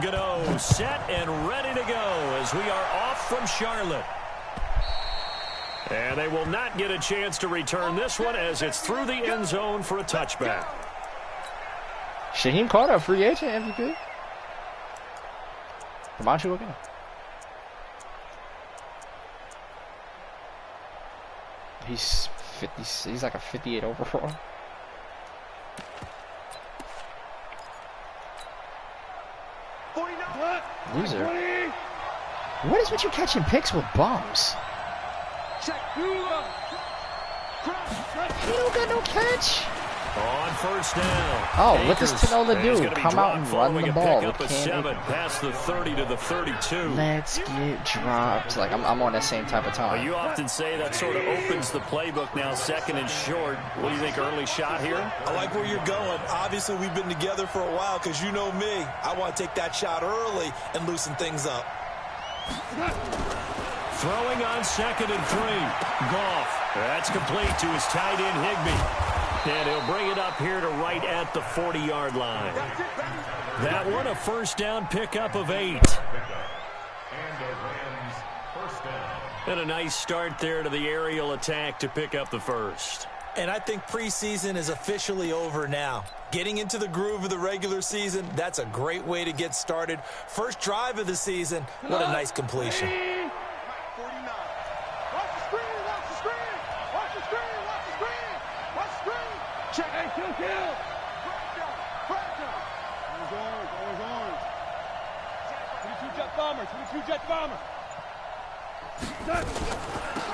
Gano set and ready to go as we are off from Charlotte. And they will not get a chance to return this one as it's through the end zone for a touchback. Shaheem Carter, a free agent MVP. Come you again. He's 50. He's like a 58 overall. Loser. What is with you catching picks with bums? He don't got no catch. On first down. Oh, what does Tanola do? Come out and run the ball. Up a 7 past the 30 to the 32. Let's get dropped. Like, I'm on that same type of time. Well, you often say that sort of opens the playbook now, second and short. What do you think, early shot here? I like where you're going. Obviously, we've been together for a while because you know me. I want to take that shot early and loosen things up. Throwing on 2nd and 3. Goff. That's complete to his tight end, Higbee. And he'll bring it up here to right at the 40-yard line. That one, a first down pickup of 8. And a nice start there to the aerial attack to pick up the first. And I think preseason is officially over now. Getting into the groove of the regular season, that's a great way to get started. First drive of the season, what a nice completion.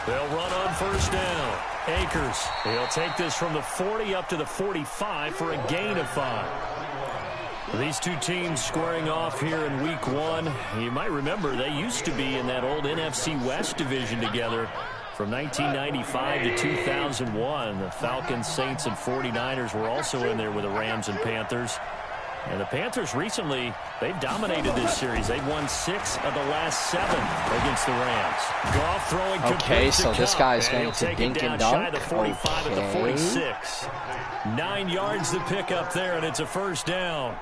They'll run on first down. Akers, he'll take this from the 40 up to the 45 for a gain of 5. These two teams squaring off here in week 1. You might remember they used to be in that old NFC West division together from 1995 to 2001. The Falcons, Saints, and 49ers were also in there with the Rams and Panthers. And the Panthers recently, they've dominated this series. They've won 6 of the last 7 against the Rams. Goff throwing. Okay, so this guy is going to dink and dunk. The 45 at the 46. 9 yards to pick up there, and it's a first down.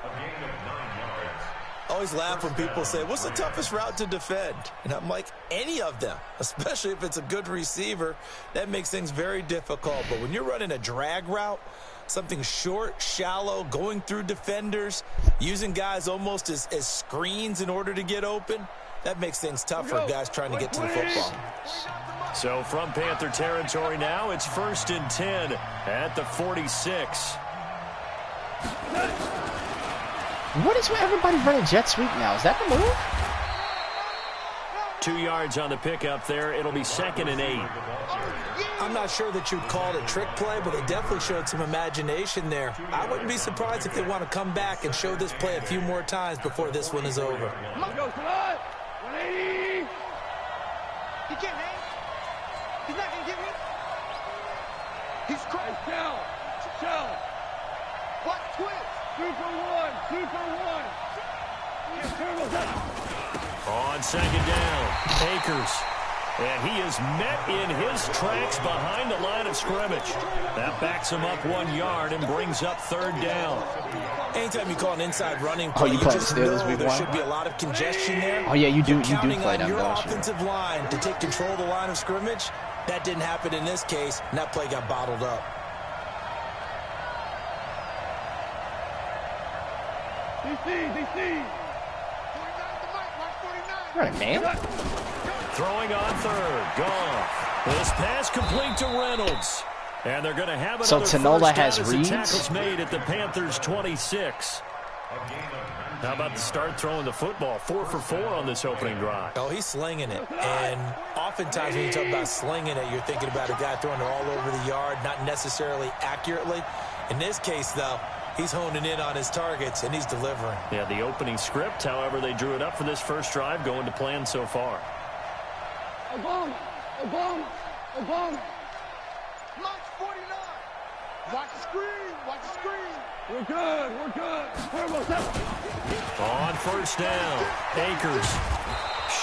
I always laugh when people say, what's the toughest route to defend? And I'm like, any of them, especially if it's a good receiver. That makes things very difficult. But when you're running a drag route, something short, shallow, going through defenders, using guys almost as screens in order to get open, that makes things tough for guys trying to get to the football. So from Panther territory now, it's 1st and 10 at the 46. What is with everybody running jet sweep now? Is that the move? 2 yards on the pickup there. It'll be 2nd and 8. I'm not sure that you'd call it a trick play, but they definitely showed some imagination there. I wouldn't be surprised if they want to come back and show this play a few more times before this one is over. 180. He can't hang. He's not going to get me. He's crazy. Challenge. What? Twist. 2 for 1. 2 for 1. On 2nd down, Akers. And he is met in his tracks behind the line of scrimmage. That backs him up 1 yard and brings up 3rd down. Anytime you call an inside running play, you play the Steelers week 1? There should be a lot of congestion there. Oh, yeah, you do play them, on your don't you? offensive line to take control of the line of scrimmage. That didn't happen in this case, and that play got bottled up. DC. Right, man. Throwing on 3rd. Goff. This pass complete to Reynolds. And they're going to have So another Tanola first has down as reads? the tackle's made at the Panthers' 26. How about the start throwing the football? 4 for 4 on this opening drive. Oh, he's slinging it. And oftentimes when you talk about slinging it, you're thinking about a guy throwing it all over the yard, not necessarily accurately. In this case, though, he's honing in on his targets, and he's delivering. Yeah, the opening script, however, they drew it up for this first drive, going to plan so far. Obama. March 49. Watch the screen. We're good. On first down, Akers.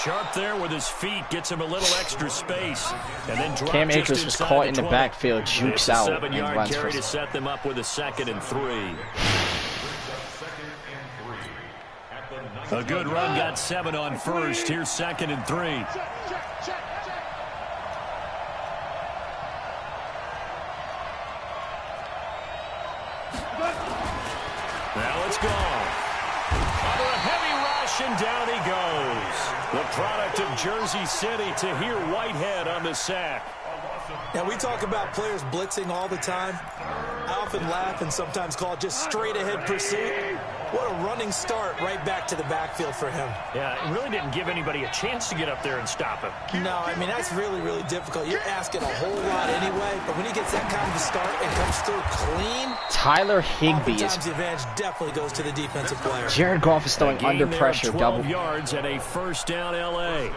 Sharp there with his feet, gets him a little extra space. And then Cam Akers was caught in the backfield, jukes out, and 7-yard runs carry for to set them up with a 2nd and 3. A good run got 7 on first. Here's 2nd and 3. Now it's gone. Under a heavy rush, and down he goes. The product of Jersey City to hear Whitehead on the sack. Now, we talk about players blitzing all the time. I often laugh and sometimes call it just straight-ahead pursuit. What a running start right back to the backfield for him. Yeah, it really didn't give anybody a chance to get up there and stop him. No, I mean, that's really, really difficult. You're asking a whole lot anyway, but when he gets that kind of a start and comes through clean, Tyler Higbee is... oftentimes the advantage definitely goes to the defensive player. Jared Goff is throwing under pressure. 12 yards and a first down L.A.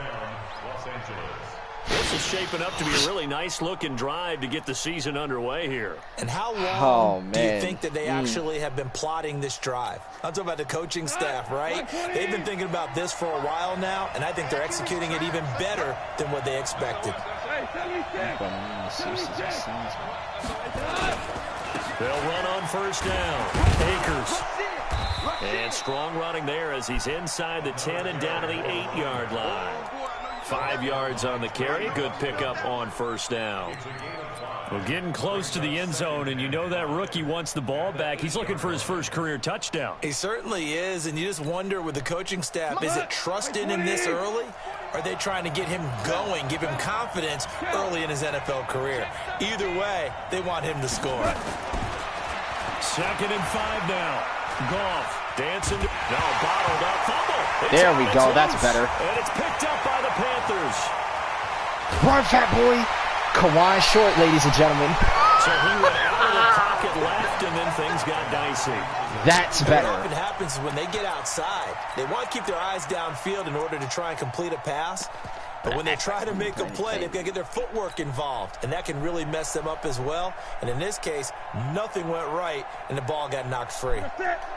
This is shaping up to be a really nice-looking drive to get the season underway here. And how long do you think that they actually have been plotting this drive? I'm talking about the coaching staff, right? They've been thinking about this for a while now, and I think they're executing it even better than what they expected. They'll run on first down. Akers. And strong running there as he's inside the 10 and down to the 8-yard line. 5 yards on the carry. Good pickup on first down. Well, getting close to the end zone, and you know that rookie wants the ball back. He's looking for his first career touchdown. He certainly is, and you just wonder with the coaching staff, is it trust in him this early? Or are they trying to get him going, give him confidence early in his NFL career? Either way, they want him to score. 2nd and 5 now. Goff dancing. No, bottled up. Fumble. There we go. That's better. And it's picked up by the Panthers. Run, fat boy. Kawhi short, ladies and gentlemen. So he went out of the pocket left, and then things got dicey. That's better. What often happens is when they get outside, they want to keep their eyes downfield in order to try and complete a pass. But when they try to make a play, they've got to get their footwork involved, and that can really mess them up as well. And in this case, nothing went right, and the ball got knocked free.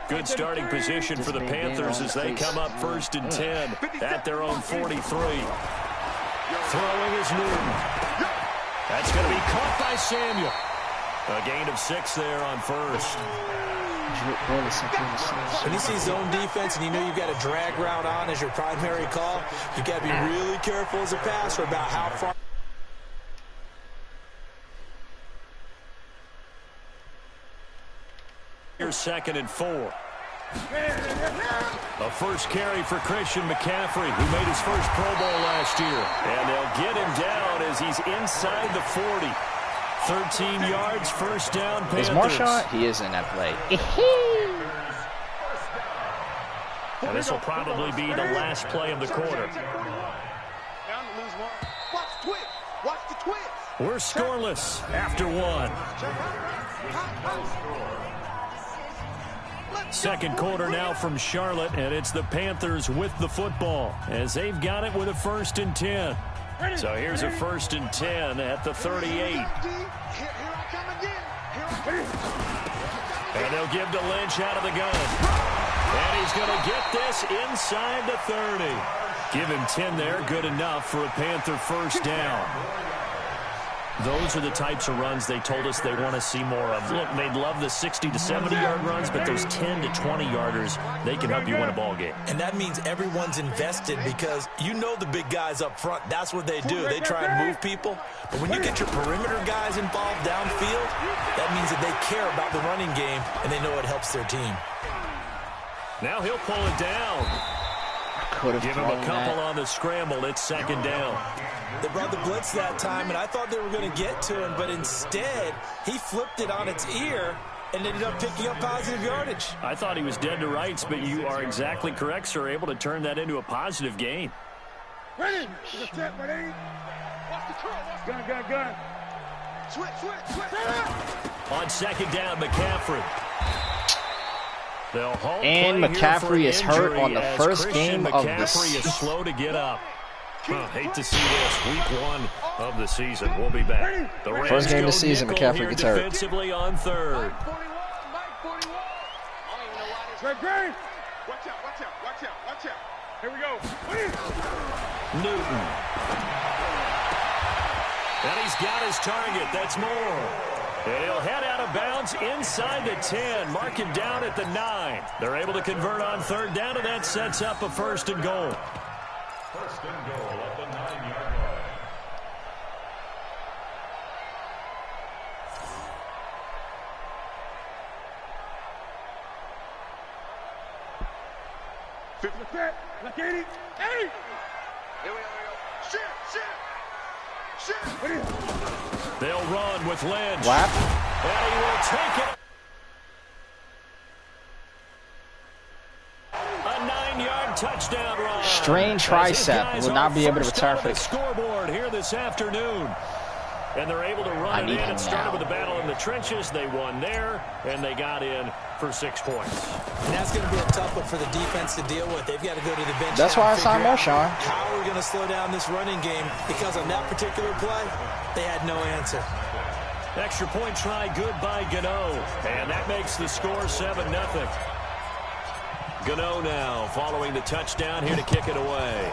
Good starting position for the Panthers as they come up 1st and 10 at their own 43. Throwing is Newton. That's going to be caught by Samuel. A gain of 6 there on first. When you see zone defense and you know you've got a drag route on as your primary call, you've got to be really careful as a passer about how far. Here's 2nd and 4. A first carry for Christian McCaffrey, who made his first Pro Bowl last year. And they'll get him down as he's inside the 40. 13 yards, first down, Panthers. Is Marshawn? He is in that play. And this will probably be the last play of the quarter. Watch the twist. We're scoreless after 1. Second quarter now from Charlotte, and it's the Panthers with the football as they've got it with a 1st and 10. So here's a 1st and 10 at the 38. And they'll give to Lynch out of the gun. And he's going to get this inside the 30. Give him 10 there, good enough for a Panther first down. Those are the types of runs they told us they want to see more of. Look, they'd love the 60 to 70-yard runs, but those 10 to 20-yarders, they can help you win a ball game. And that means everyone's invested because you know the big guys up front, that's what they do. They try and move people. But when you get your perimeter guys involved downfield, that means that they care about the running game and they know it helps their team. Now he'll pull it down. Give him a couple on the scramble. It's 2nd down. They brought the blitz that time, and I thought they were going to get to him, but instead, he flipped it on its ear and ended up picking up positive yardage. I thought he was dead to rights, but you are exactly correct, sir, able to turn that into a positive gain. Ready? Ready? Watch the curl. Gun. Switch. On 2nd down, McCaffrey. They'll halt and McCaffrey is hurt on the first game of the season. McCaffrey is slow to get up. Hate to see this. Week 1 of the season. We'll be back. The first game of the season, McCaffrey gets hurt. Defensively on 3rd. Watch out. Here we go. Newton. And he's got his target. That's more. And he'll head out of bounds inside the 10. Mark him down at the 9. They're able to convert on third down, and that sets up a 1st and goal. 1st and goal at the 9-yard line. Like 80. 80. Here we go. Shit. They'll run with Lynch. Lap. And he will take it. A 9-yard touchdown run. Strained tricep. Will not be able to return for the scoreboard here this afternoon. And they're able to run it in. It started with a battle in the trenches. They won there, and they got in for 6 points. And that's going to be a tough one for the defense to deal with. They've got to go to the bench. That's why I signed Marshawn. How are we going to slow down this running game? Because on that particular play, they had no answer. Extra point try good by Gano. And that makes the score 7-0. Gano now following the touchdown here to kick it away.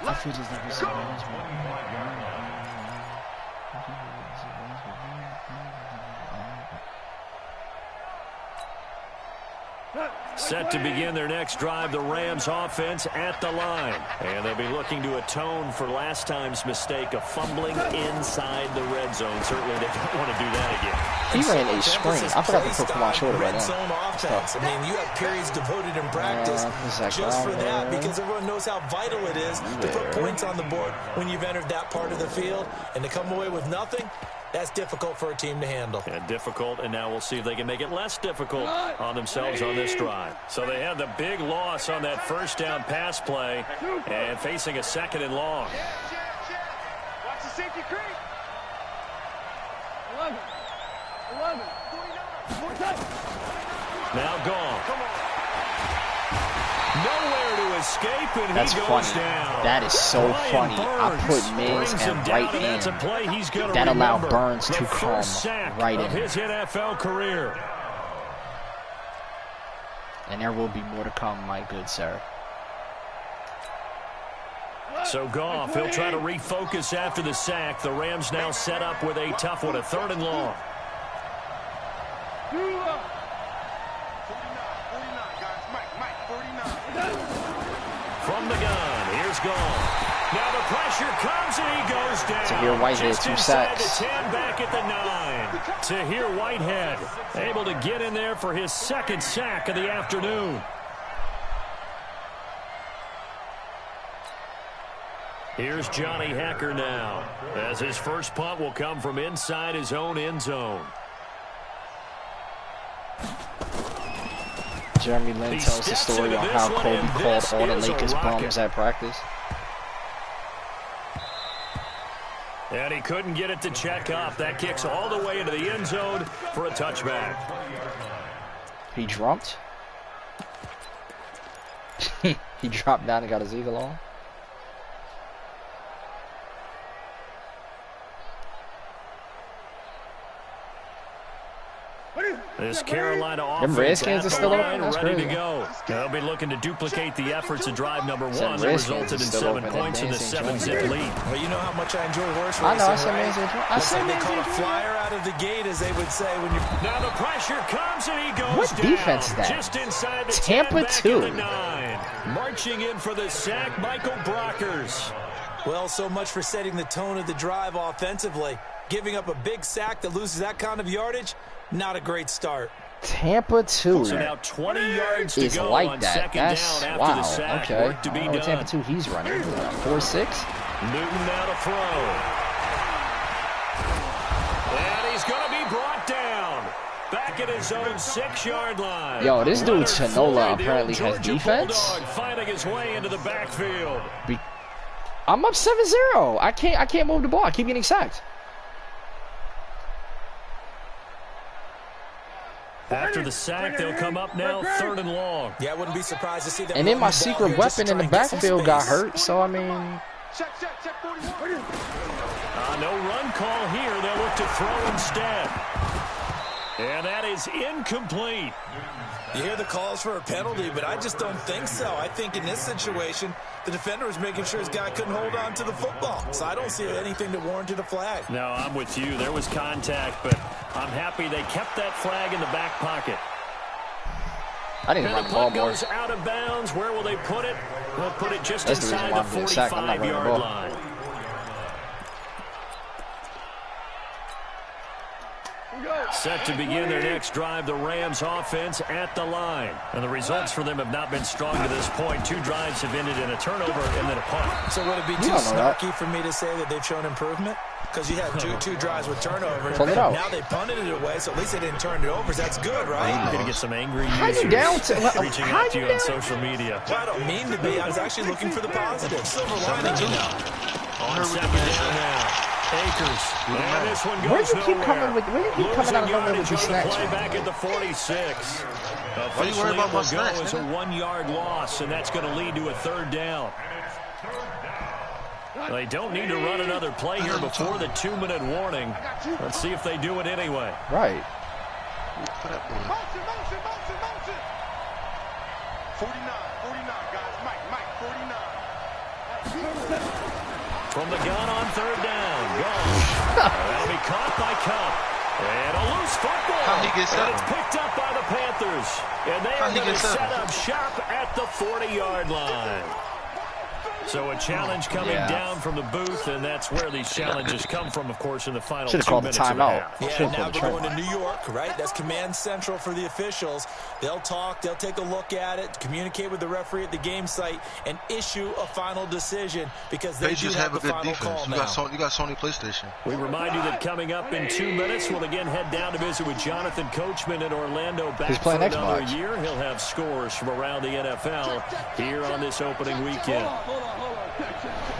I feel just like this. Set to begin their next drive, the Rams offense at the line. And they'll be looking to atone for last time's mistake of fumbling inside the red zone. Certainly they don't want to do that again. He ran a screen. I forgot to put Kawan Shorter right now. I mean, you have periods devoted in practice just for that, because everyone knows how vital it is to put points on the board when you've entered that part of the field. And to come away with nothing, that's difficult for a team to handle. And difficult, and now we'll see if they can make it less difficult on themselves on this drive. So they had the big loss on that first down pass play and facing a 2nd and long. Watch the safety creep. 11. 49. Now gone. Nowhere to escape, and That's he goes funny. down. That is so Brian funny. I Burns put Mims brings and him down, right and that's a in. play he's gonna That allowed remember. Burns The to come first sack right of in. his NFL career. And there will be more to come, my good sir. So Goff, he'll try to refocus after the sack. The Rams now set up with a tough one, a 3rd and long. 49, guys. Mike, 49. From the gun, here's Goff. Now the pressure comes and he goes down. Tahir Whitehead, Just 2 inside sacks. the 10, back at the 9. Tahir Whitehead able to get in there for his 2nd sack of the afternoon. Here's Johnny Hecker now, as his first punt will come from inside his own end zone. Jeremy Lin tells the story on how Kobe called all the Lakers bums at practice. And he couldn't get it to check up. That kicks all the way into the end zone for a touchback. He dropped. He dropped down and got his eagle on. This Carolina Them offense Redskins at are the still line, open? That's ready to crazy. go. They'll be looking to duplicate the efforts of drive number 1 that Redskins resulted are in still 7 open. points in the Dancing 7-zip joint. lead. Well, you know how much I enjoy horse racing, I know, I said right? Man's Edge. I Looks said like they Man's call a Edge. flyer out of the gate, as they would say when you're... Now the pressure comes and he goes What down. defense is that? Just inside the Tampa 10, back 2. at the 9. Marching in for the sack, Michael Brockers. Well, so much for setting the tone of the drive offensively. Giving up a big sack that loses that kind of yardage, not a great start. Tampa 2 So now 20 yards to is go like on that. 2nd That's down after wow. the sack. Okay. Work to be I don't know what done. Tampa 2 he's running. 4-6. Newton now to throw. And he's going to be brought down. Back at his own 6-yard line. Yo, this dude Leonard Chinola Floyd, the apparently old has Georgia defense. Bulldog, finding his way into the backfield. I'm up 7-0. I can't move the ball. I keep getting sacked. After the sack, they'll come up now 3rd and long. Yeah, I wouldn't be surprised to see them. And then run my the ball secret here just to weapon in the try and get some backfield got space. hurt, so I mean, Check 41. No run call here. They'll look to throw instead. And that is incomplete. You hear the calls for a penalty, but I just don't think so. I think in this situation, the defender was making sure his guy couldn't hold on to the football. So I don't see anything that warranted a flag. No, I'm with you. There was contact, but I'm happy they kept that flag in the back pocket. I didn't run the ball more. Goes out of bounds. Where will they put it? They'll put it just That's inside the 45-yard line. Set to begin their next drive, the Rams offense at the line. And the results for them have not been strong to this point. 2 drives have ended in a turnover and then a punt. So would it be too snarky for me to say that they've shown improvement? Because you had two drives with turnovers. Now they punted it away, so at least they didn't turn it over. So that's good, right? You're going to get some angry users reaching out to you on social media. Well, I don't mean to be. I was actually looking for the positive. Silver lining, you know. On second down now. Akers. And this one goes Where do you keep nowhere. coming out of nowhere with these snacks? Play back at the 46. Officially, it will go as a 1-yard loss, and that's going to lead to a 3rd down. They don't need to run another play here before the 2-minute warning. Let's see if they do it anyway. Right. 49, guys. Mike, 49. From the gun on 3rd down. Gone. That'll be caught by Cup. And a loose football. How he gets and up? it's picked up by the Panthers. And they are going to set up shop at the 40-yard line. So a challenge coming down from the booth, and that's where these challenges come from, of course, in the final 2 minutes of the half. Yeah, now we're going to New York, right? That's command central for the officials. They'll talk, they'll take a look at it, communicate with the referee at the game site, and issue a final decision because they just have a good defense. You got Sony PlayStation. We remind you that coming up in 2 minutes, we'll again head down to visit with Jonathan Coachman in Orlando. Back for another year. He'll have scores from around the NFL here on this opening weekend.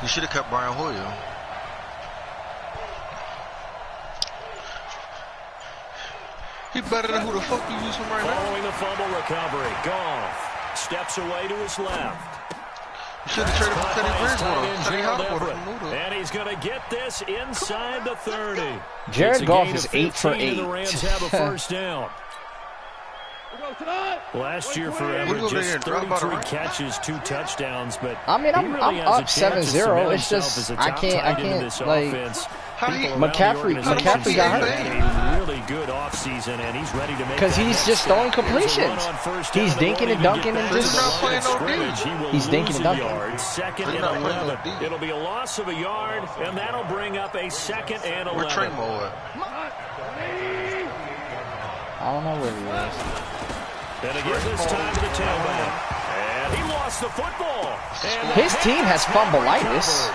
You should have kept Brian Hoyer. He better than who the fuck you using right now. Following the fumble recovery, Goff steps away to his left. You should have traded for Teddy Bridgewater. And he's going to get this inside the 30. Jared Goff is 8 for 8. The Rams have a first down. Last year for Everett, just 33 catches, 2 touchdowns, but I mean, I'm up 7-0. It's just I can't like McCaffrey got hurt. A really good offseason, and he's ready to make because he's just throwing completions. He's dinking and dunking and just he's dinking and dunking. Second and 11. It'll be a loss of a yard, and that'll bring up a 2nd and 11. I don't know where he is. And again this time to the tailback. And he lost the football. His team has fumbleitis.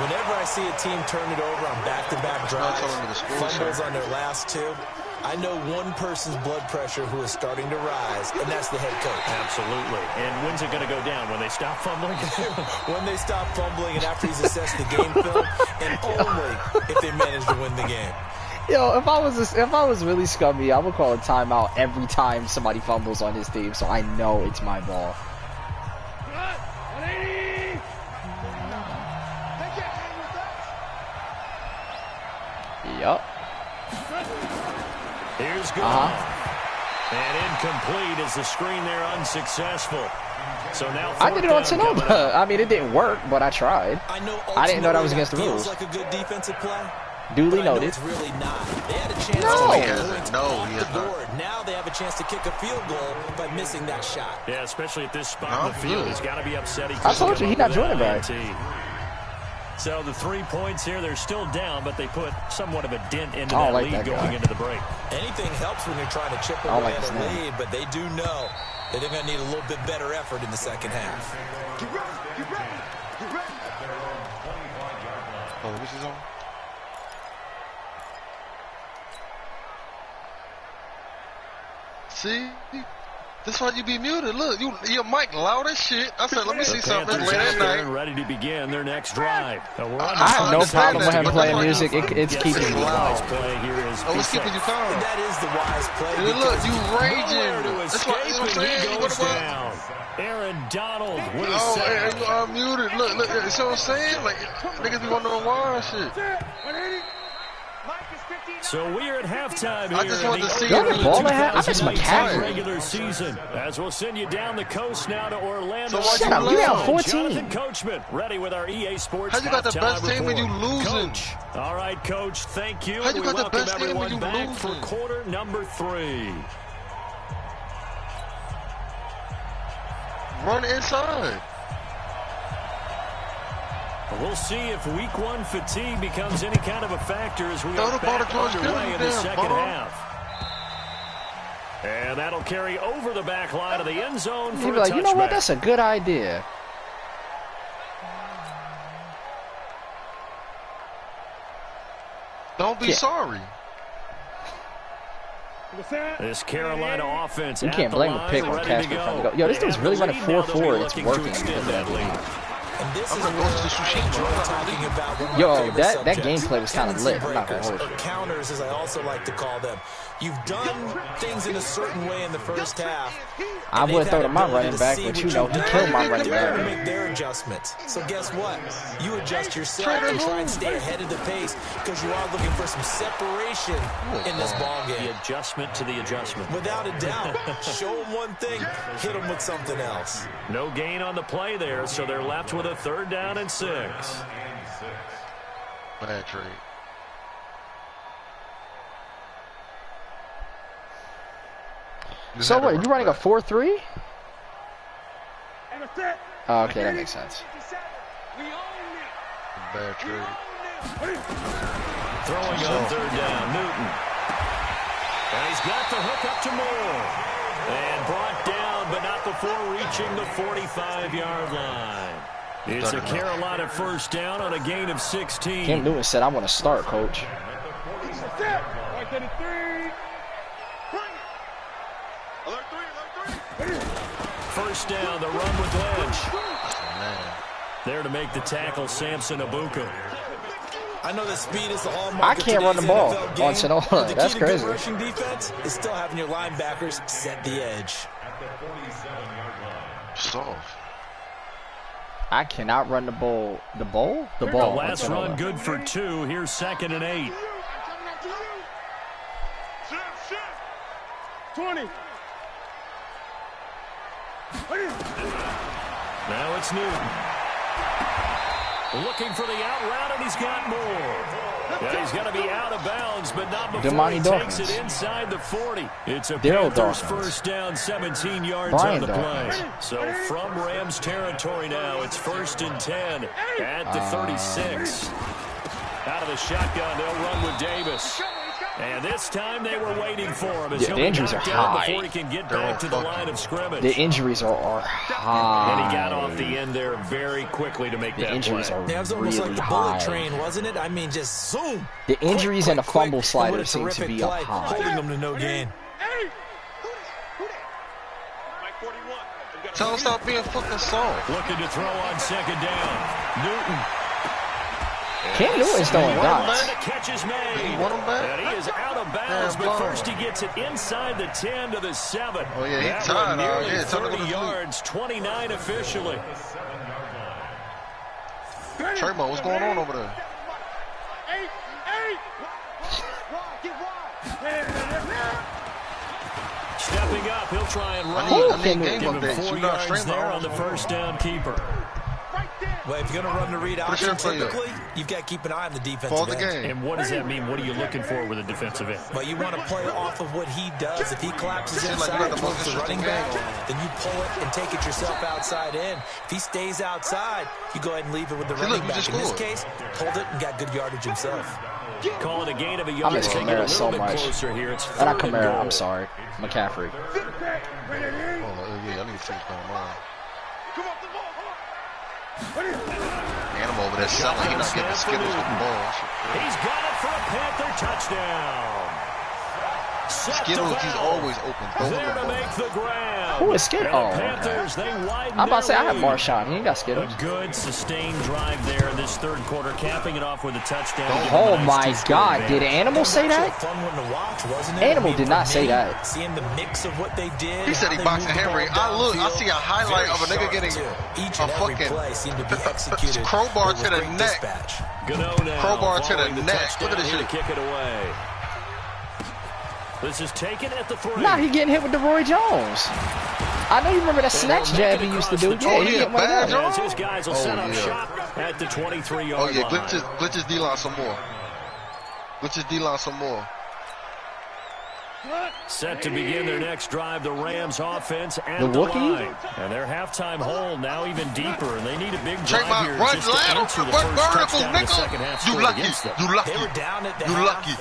Whenever I see a team turn it over on back-to-back drives, fumbles on their last 2, I know one person's blood pressure who is starting to rise, and that's the head coach. Absolutely. And when's it going to go down? When they stop fumbling? When they stop fumbling and after he's assessed the game film, and only if they manage to win the game. Yo, if I was really scummy, I would call a timeout every time somebody fumbles on his team, so I know it's my ball. Yup. Here's Goff. And incomplete as the screen there unsuccessful. So now I did it on Tanoba. I mean, it didn't work, but I tried. I didn't know that was against the rules. Like a good defensive play. Duly noted. It's really not. They had a chance Now they have a chance to kick a field goal by missing that shot. Yeah, especially at this spot in the field. He's got to be upset. I told you, he's not doing it right. So the 3 points here, they're still down, but they put somewhat of a dent into that lead going into the break. Anything helps when you're trying to chip away at a lead, but they do know that they're going to need a little bit better effort in the second half. Get ready. Oh, this is on. See? That's why you be muted. Look, your mic loud as shit. I said, let me see something late at night. Ready to begin their next drive. I have no problem with him playing music. It's keeping me loud. It's keeping you calm. That is the wise play. Look, you raging. That's what I'm saying. Goes down. Aaron Donald with a sack. Oh, you are muted. Look, you see what I'm saying? Like, niggas be wondering why and shit. Mike is So we are at halftime here. I just wanted to see Y'all the ball I miss 2019 McCaffrey. regular season. As we'll send you down the coast now to Orlando. So why Shut up, you you down lose? 14. Jonathan Coachman, ready with our EA Sports How you got the halftime best team when you report. losing? Coach. All right, Coach, thank you. How you We got the welcome best team when everyone you back losing? for quarter number 3. Run inside. We'll see if week 1 fatigue becomes any kind of a factor as we Throw are the ball to back George underway Kittle, in the damn, second ball. half. And that'll carry over the back line of the end zone for You'd be a like, you know what? touchback. That's a good idea. Don't be Yeah. sorry. This Carolina offense You at can't the blame the line, pick on ready Casper to trying to go. Yo, this They dude's have really the running lead now. They'll 4-4. be It's looking to working extend because of that lead. lead. And this I'm is not where going to the sushi. I enjoy talking about one of my Yo, favorite that subjects. gameplay was kinda lit. I'm not gonna Breakers, hold or you. counters, as I also like to call them. You've done things in a certain way in the first half. I and would they've have thrown had to my ability running to back, see but what you know, you've he done. killed my running They're going to back. make their adjustments. So guess what? You adjust yourself to try and stay ahead of the pace because you are looking for some separation in this ball The game. adjustment to the adjustment. Without a doubt. Show them one thing, hit them with something else. No gain on the play there, so they're left with a 3rd down and 6. Bad trade. So what? Are you running a 4-3? And a set. Oh, okay, that makes sense. We own Bad trade. Throwing on 3rd down, Newton. And he's got the hook up to Moore. And brought down, but not before reaching the 45-yard line. It's a Carolina 1st down on a gain of 16. Cam Newton said, I want to start, coach. Set. Right to the 3. Alert 3. 1st down, the run with Lynch. Man. There to make the tackle, Samson Abuka. I know that speed is the hallmark I of can't run the today's ball NFL on game, Sonora. but the That's key to crazy. good rushing defense is still having your linebackers set the edge. Soft. I cannot run the ball. The ball? The The ball. last on run Sonora. good for 2. Here's 2nd and 8. 20. Now it's Newton. Looking for the out route, and he's got more. Yeah, he's going to be out of bounds, but not before Damani he Dawkins. takes it inside the 40. It's a Daryl Panthers Dawkins. 1st down, 17 yards Brian on the play. Dawkins. So from Rams territory now, it's 1st and 10 at the 36. Out of the shotgun, they'll run with Davis. And this time they were waiting for him as Yeah, he'll the be injuries knocked are down high. before he can get back to the line of scrimmage. The injuries are high. And he got off the end there very quickly to make The that injuries play. are Yeah, it was almost really like the bullet high. train, wasn't it? I mean, just zoom. The injuries and the fumble quick. slider What a seem to terrific be up play, high. holding them to no gain. Tell him stop being fucking soft. Looking to throw on 2nd down. Newton. Cam Newton's throwing One dots. man, the catch is made. You want him back? And he is out of bounds, Damn, but ball. first he gets it inside the 10 to the 7. Oh, yeah, he That tired one now. nearly Yeah, time to go 30 to sleep. yards, 29 officially. Trayvon, what's going on over there? 8. Get wide. Stepping up, he'll try and run. I need Cam game Give him updates. 4 You not yards streaming there all on the the 1st down keeper. Right there. Well, if you're going to run the read Put option, your play up. typically, you've got to keep an eye on the defensive For the end. game. And what does that mean? What are you looking for with a defensive end? But you want to play off of what he does. If he collapses Seems like you inside got the towards most the running interesting back, then you pull it and take it yourself outside in. If he stays outside, you go ahead and leave it with the See, running look, you back. just In this scored. case, pulled it and got good yardage himself. Calling a gain of a I yard. miss Taking it a Kamara so little bit much. closer here. It's Not 3rd and Kamara, goal. I'm sorry. McCaffrey. Oh, yeah, I need to see what's going on. Come off the ball. Animal over there selling. He's not getting skittles with the ball. He's got it for a Panther touchdown. Skittles, he's always open. There to make the grab. Who is Skittles? Oh, Panthers, they widen I'm about to say, I have their lead. Marshawn. He ain't got Skittles. A good, sustained drive there in this third quarter, capping it off with a touchdown. Oh my God! Did Animal say that? Fun one to watch, wasn't it? Animal did not say that. Seeing the mix of what they did. He said he boxing Henry. I see a highlight of a nigga getting a fucking crowbar to the neck. Crowbar to the neck. Look at this shit. Kick it away. This is taken at the 3. Nah, he getting hit with the Roy Jones. I know you remember that snatch jab he used to do. Yeah, he getting one of those. His guys will set up shop at the 23-yard line. Oh yeah, glitch his D-line some more. Glitch his D-line some more. Set to begin their next drive, the Rams offense and the line. And their halftime hole now even deeper, and they need a big drive here run just to answer the first touchdown in the second half scored against them. You lucky. You lucky.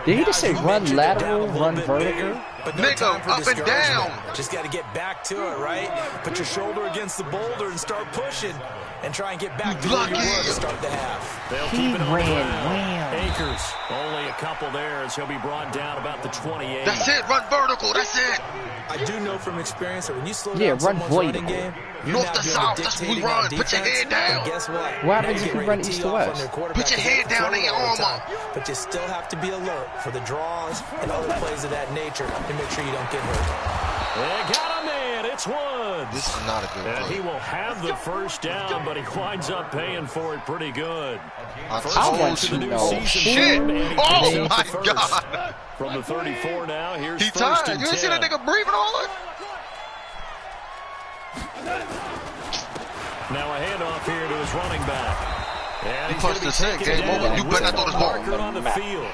Did he just say run lateral, run vertical? But no Nigga, for up and down. Just got to get back to it, right? Put your shoulder against the boulder and start pushing. And try and get back to where you were to start the half. They'll keep it on the ground. Akers, only a couple there as he'll be brought down about the 28. That's it, run vertical, that's it. I do know from experience that when you slow down someone's running game, north to south, that's what we run. Put your head down. Guess what? What happens if you run east to west? Put your head down and your arm up. But you still have to be alert for the draws and other plays of that nature to make sure you don't get hurt. They got him, man. It's one. This is not a good And play. he will have the first down, but he winds up paying for it pretty good. I want to know. Shit! Oh my God! From the 34 now, here's He first tired. and You ain't see that 10. nigga breathing all that? Now a handoff here to his running back. And He he's punched gonna the be set. taken Game down over. You with better not throw a this ball. marker on the field.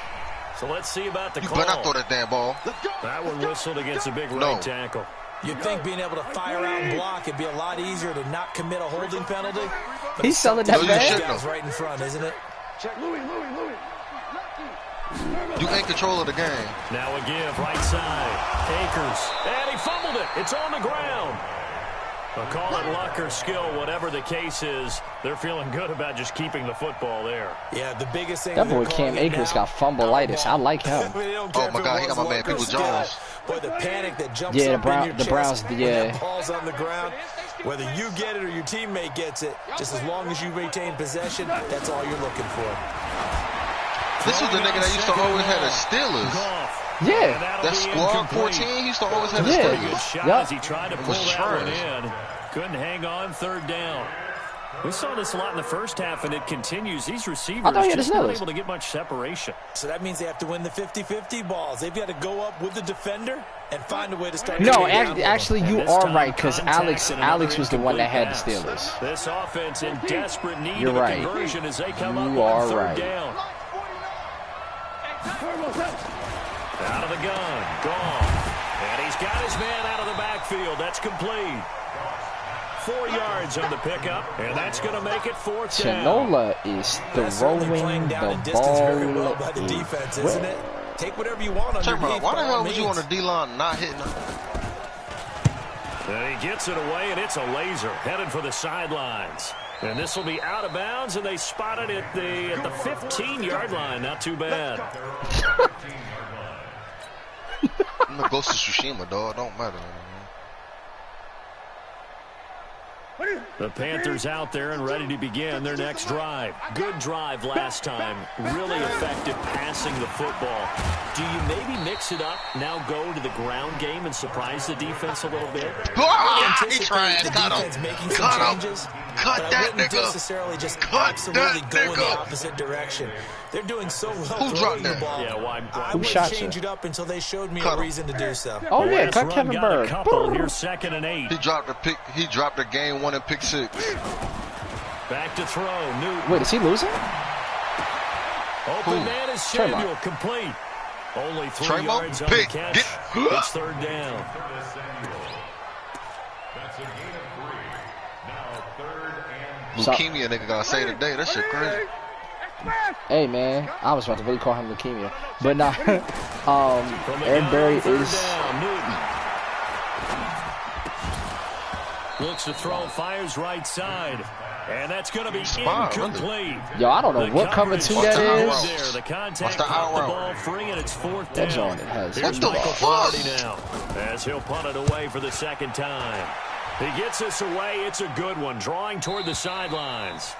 So let's see about the You call. better not throw that damn ball. That one whistled against a big right tackle. You'd think being able to fire out and block it'd be a lot easier to not commit a holding penalty. But He's selling that bad. Guys right in front, isn't it? Check Louis. You ain't control of the game. Now a give, right side. Akers. And he fumbled it. It's on the ground. I'll call it luck or skill, whatever the case is. They're feeling good about just keeping the football there. Yeah, the biggest thing. That boy Cam Akers got fumbleitis. I like him. Oh my God, he got my man People Jones. Boy, the panic that jumps Yeah, up in your the Browns, chest when that ball's on the ground. Whether you get it or your teammate gets it, just as long as you retain possession, that's all you're looking for. This was the nigga that used to always have the Steelers. Yeah. That squad 14, he used to always have the Yeah. Good Steelers. shot Yep. as he tried to pull Was that one trash. in. Couldn't hang on, third down. We saw this a lot in the first half, and it continues. These receivers I thought he had just the not Steelers. able to get much separation. So that means they have to win the 50-50 balls. They've got to go up with the defender and find a way to start. No, getting down actually, with them. you And this are time, right, because contact and another Alex was the one that had the incomplete Steelers. pass. This offense in desperate need You're of a right. conversion as they come up You are on third right. down. Out of the gun, gone. And he's got his man out of the backfield. That's complete. 4 yards on the pickup, and that's going to make it fourth down. Chinola is That's certainly throwing playing down the in distance very well ball. by the defense, isn't it? Take whatever you want Check him underneath. out. Why the by hell all was you on means. the D-line not hitting him? And he gets it away, and it's a laser headed for the sidelines. And this will be out of bounds, and they spot it at the 15-yard line. Not too bad. I'm the Ghost of Tsushima, dog. Don't matter. The Panthers out there and ready to begin their next drive. Good drive last time. Really effective passing the football. Do you maybe mix it up, now go to the ground game and surprise the defense a little bit? Ah, he tried. The Cut defense him. making some Cut him. changes, Cut but I that wouldn't nigga. necessarily just Cut absolutely that go in the nigga. opposite direction. They're doing so well Who throwing dropped the that? ball. Yeah, why I Who would shot change you? it up until they showed me Cut a him. reason to do so. Oh, yeah, Last cut run Kevin got a Bird. couple. Boom. Here's 2nd and 8. He dropped the pick. He dropped the game 1 and pick 6. Back to throw. Newton. Wait, is he losing? Open man is Tremont. Samuel. Complete. Only 3 Tremont, yards on the pick. catch. Get- It's third down. That's a gain of 3. Now third and Leukemia nigga gotta say today. That shit crazy. Hey, man. I was about to really call him leukemia. But nah. From the Aaron gun, Berry third is... down. Newton. Looks to throw, fires right side. And that's going to be incomplete. Really? Yo, I don't know what cover 2 that is. There. The contact caught the ball free, and it's 4th down. What the fuck? Now, as he'll punt it away for the 2nd time. He gets this away. It's a good one, drawing toward the sidelines.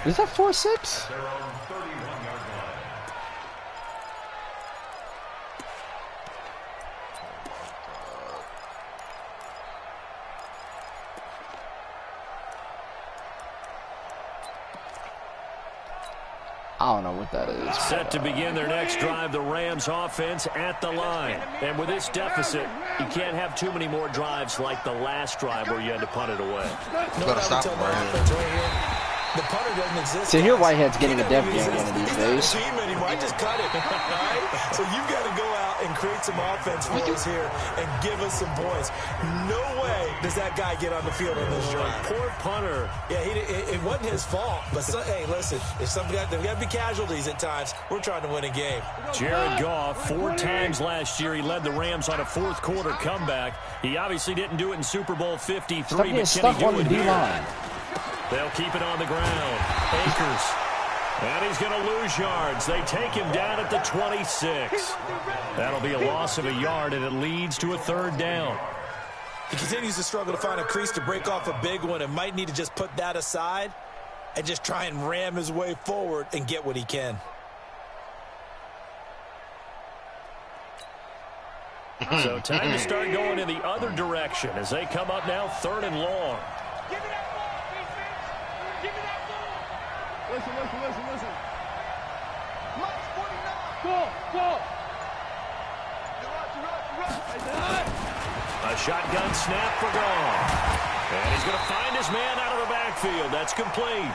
Is that 4-6? I don't know what that is. Set to begin their next drive, the Rams offense at the line. And with this deficit, you can't have too many more drives like the last drive where you had to punt it away. You better stop him right here. The punter doesn't exist. To hear Whitehead's getting a death game one of these days. I just cut it. Right? So you've got to go out and create some offense for us here and give us some points. No way does that guy get on the field on this drive. Poor punter. Yeah, it wasn't his fault. But hey, listen, if there's got to be casualties at times. We're trying to win a game. Jared Goff, 4 times last year, he led the Rams on a 4th quarter comeback. He obviously didn't do it in Super Bowl 53, but can he do it here? They'll keep it on the ground. Akers. And he's going to lose yards. They take him down at the 26. That'll be a loss of a yard, and it leads to a 3rd down. He continues to struggle to find a crease to break off a big one and might need to just put that aside and just try and ram his way forward and get what he can. So time to start going in the other direction as they come up now 3rd and long. Listen. Last 49. Go. A shotgun snap for Goff. And he's going to find his man out of the backfield. That's complete.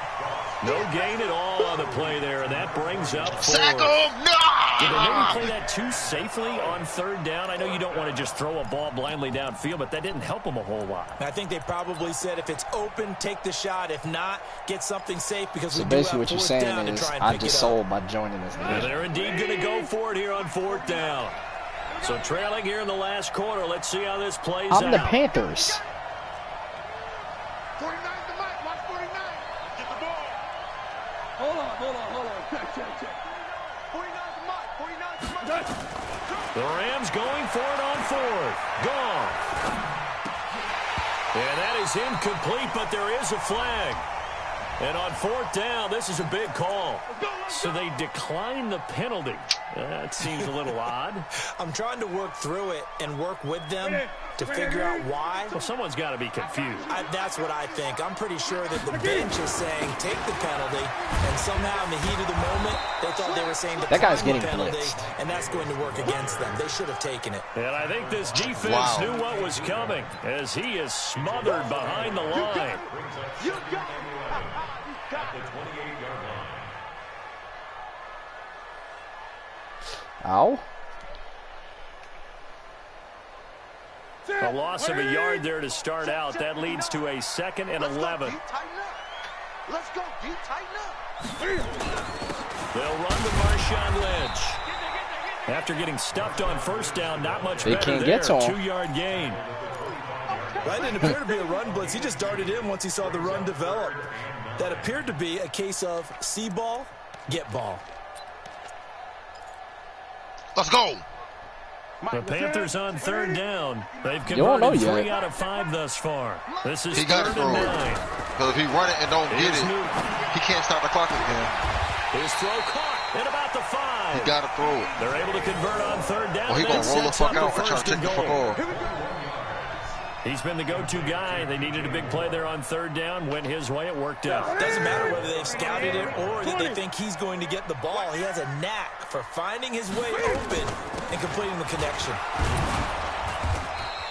No gain at all on the play there, and that brings up 4. Sack him! No! Did they maybe play that too safely on 3rd down? I know you don't want to just throw a ball blindly downfield, but that didn't help them a whole lot. I think they probably said if it's open, take the shot. If not, get something safe because we do basically have what you're 4th saying down is to try and I pick just it up. sold by joining this division. They're indeed going to go for it here on 4th down. So trailing here in the last quarter. Let's see how this plays out. I'm the Panthers. 49 to Mike. Watch 49. Get the ball. Hold on. Check. 49 to Mike. 49 to Mike. The Rams going for it on 4th. Gone. And that is incomplete, but there is a flag. And on 4th down, this is a big call. So they decline the penalty. That seems a little odd. I'm trying to work through it and work with them to figure out why. Well, someone's got to be confused. That's what I think. I'm pretty sure that the bench is saying take the penalty, and somehow in the heat of the moment, they thought they were saying that guy's getting the penalty, blitzed. And that's going to work against them. They should have taken it. And I think this defense knew what was coming as he is smothered behind the line. You got it. At the 28-yard line. Ow. A loss of a yard there to start out. That leads to a 2nd and 11. Let's go, D. Tighten up. They'll run with Marshawn Lynch. After getting stuffed on 1st down, not much better can't there. get to him. 2-yard gain. That didn't appear to be a run blitz. He just darted in once he saw the run develop. That appeared to be a case of see ball, get ball. Let's go. The Panthers on 3rd down. They've converted 3 out of 5 thus far. This is 3rd and 9. Because if he run it and don't get it, he can't start the clock again. His throw caught at about the 5. He got to throw it. They're able to convert on 3rd down. Well, he going to roll the fuck out and try to take the fuck off. He's been the go-to guy. They needed a big play there on 3rd down. Went his way. It worked out. It doesn't matter whether they've scouted it or that they think he's going to get the ball. He has a knack for finding his way open and completing the connection.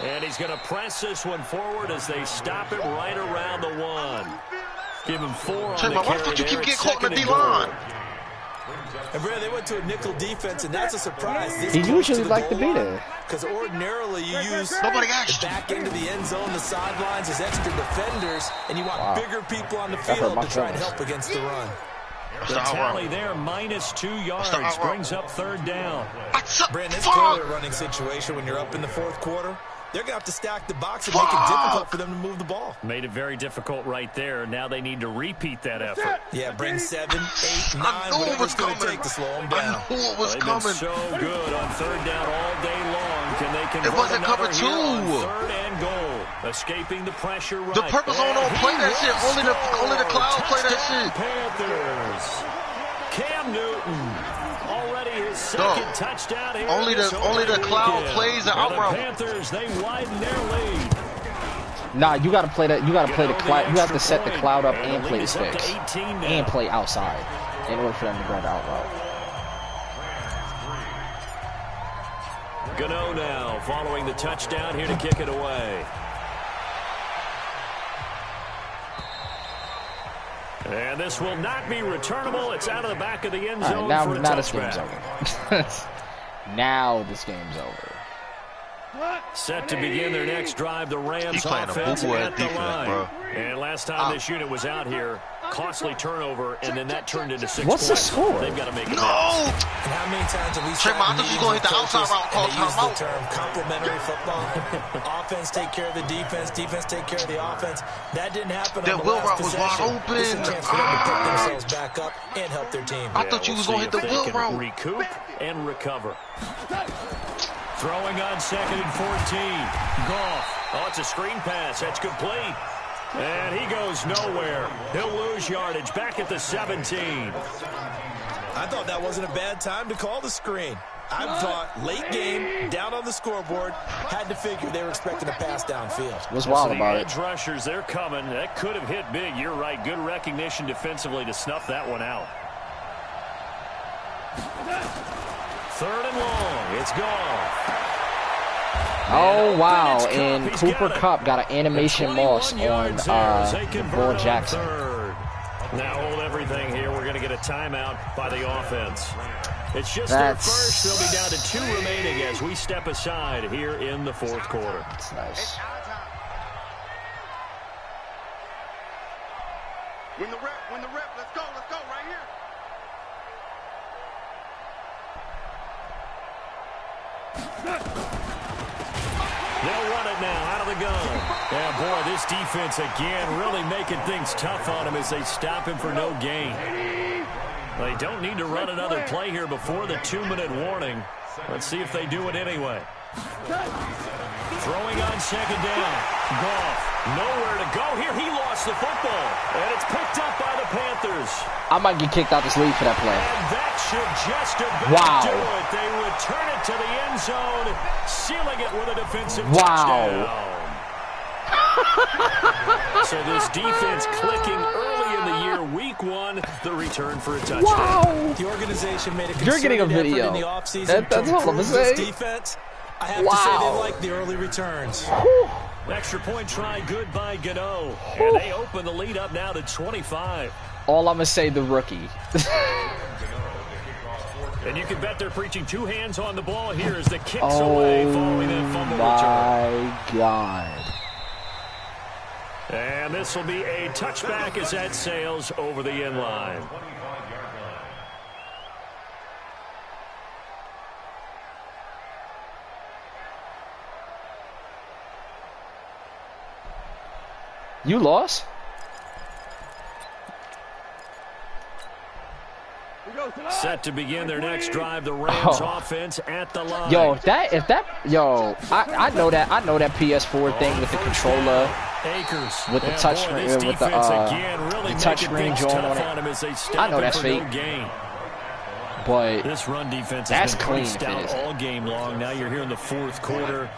And he's going to press this one forward as they stop it right around the 1. Give him 4 on the carry. Why the fuck you keep getting caught in the D-line? And Brad, they went to a nickel defense, and that's a surprise. He usually like to be there. Because ordinarily you use the back end of the end zone, the sidelines as extra defenders, and you want bigger people on the field to try and help against the run. The tally there, -2 yards, brings up 3rd down. Brandon, it's clearly a running situation when you're up in the 4th quarter. they're going to have to stack the box and make it difficult for them to move the ball. Made it very difficult right there. Now they need to repeat that effort. Yeah, bring 7, 8, 9, whatever it's going to take to slow them down. I knew it was coming. Been so good on third down all day long. Can they convert it wasn't cover 2. Third and goal. Escaping the pressure right. The purple zone don't play that shit. Only the Cloud play that shit. Panthers. Cam Newton. Already his second touchdown here. Only the Cloud plays the out route. The Panthers, they widen their lead. Nah, you gotta play that. You gotta play the Cloud. You have to set the Cloud up and play the sticks and play outside in order for them to go the out route. Gano now following the touchdown here to kick it away. And this will not be returnable. It's out of the back of the end zone for a now this game's touchback. over. Now this game's over. Set to begin their next drive, the Rams offense at the line. Bro. And last time this unit was out here, costly turnover, and then that turned into 6 What's points. the score? They've got to make it. And how many times have we seen the outside route called the term complementary football? Offense take care of the defense, defense take care of the offense. That didn't happen on the last possession. This is a chance for them to pick themselves back up and help their team. I thought you was going to hit the wheel route. Recoup and recover. Throwing on 2nd and 14. Goff. Oh, it's a screen pass. That's complete. And he goes nowhere. He'll lose yardage back at the 17. I thought that wasn't a bad time to call the screen. I thought late game, down on the scoreboard, had to figure they were expecting a pass downfield. What's wild about it? Edge rushers, they're coming. That could have hit big. You're right. Good recognition defensively to snuff that one out. 3rd and long. It's gone. Oh, wow. And Cooper Kupp got an animation loss on Bull Jackson. Now hold everything here. We're going to get a timeout by the offense. It's just their first. They'll be down to 2 remaining as we step aside here in the 4th quarter. That's nice. Win the rep, let's go right here. They'll run it now out of the gun. Yeah, boy, this defense again really making things tough on him as they stop him for no gain. They don't need to run another play here before the 2-minute warning. Let's see if they do it anyway. Throwing on 2nd down. Goff, nowhere to go here. He lost the football, and it's picked up by the Panthers. I might get kicked out this league for that play. And that should just about do it. They return it to the end zone, sealing it with a defensive touchdown. So this defense clicking early in the year, week 1, the return for a touchdown. Wow. The organization made a You're getting a video. In the offseason That's all I'm saying. Defense. I have to say they like the early returns. Extra point try good by Gano. And they open the lead up now to 25. All I'm going to say, the rookie. And you can bet they're preaching 2 hands on the ball here as the kicks away following that fumble return. My God. And this will be a touchback as that sails over the end line. You lost? Set to begin their next drive, the Rams offense at the line. Yo, I know that PS4 thing with the controller, with the touchscreen, with the touchscreen joint on it. I know that's fake. But this run defense has been clean stout all game long. Now you're here in the 4th quarter.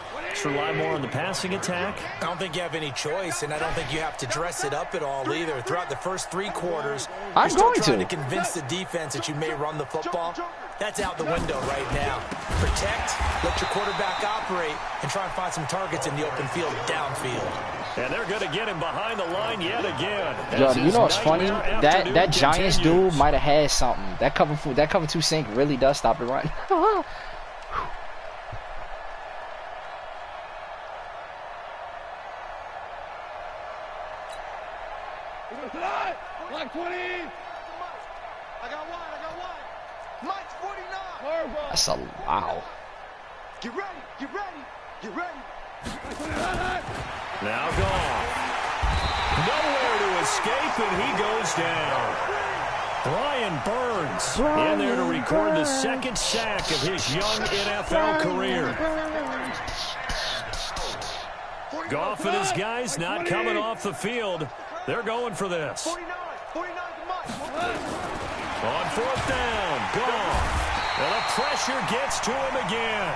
To rely more on the passing attack? I don't think you have any choice, and I don't think you have to dress it up at all either. Throughout the first 3 quarters, you're still trying to convince the defense that you may run the football. That's out the window right now. Protect, let your quarterback operate, and try and find some targets in the open field downfield. And they're going to get him behind the line yet again. Yo, you know what's funny? That Giants dude might have had something. That cover 2 sink really does stop the run. Like 20. I got one. Mike's 49. That's a wow. Get ready. Now gone. Nowhere to escape, and he goes down. Brian Burns in there to record the second sack of his young NFL career. Goff and his guys not coming off the field. They're going for this. On fourth down, Goff. And the pressure gets to him again.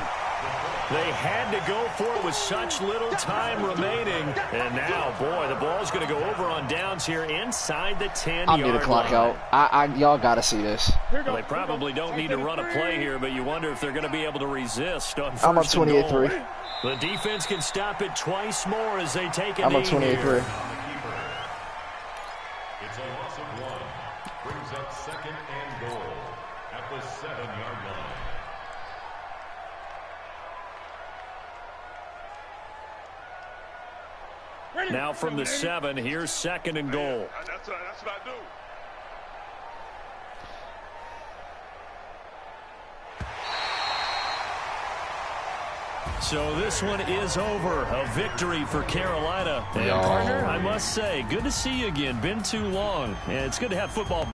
They had to go for it with such little time remaining. And now, boy, the ball's going to go over on downs here inside the 10-yard line. I'm going to clock out. Y'all got to see this. Well, they probably don't need to run a play here, but you wonder if they're going to be able to resist on first I'm on 28-3. The defense can stop it twice more as they take a knee. I'm on 28-3. It's a loss of 1. Brings up second and goal at the 7-yard line. Now from the 7, here's second and goal. That's what I do. So this one is over. A victory for Carolina. And partner, I must say, good to see you again. Been too long. And it's good to have football.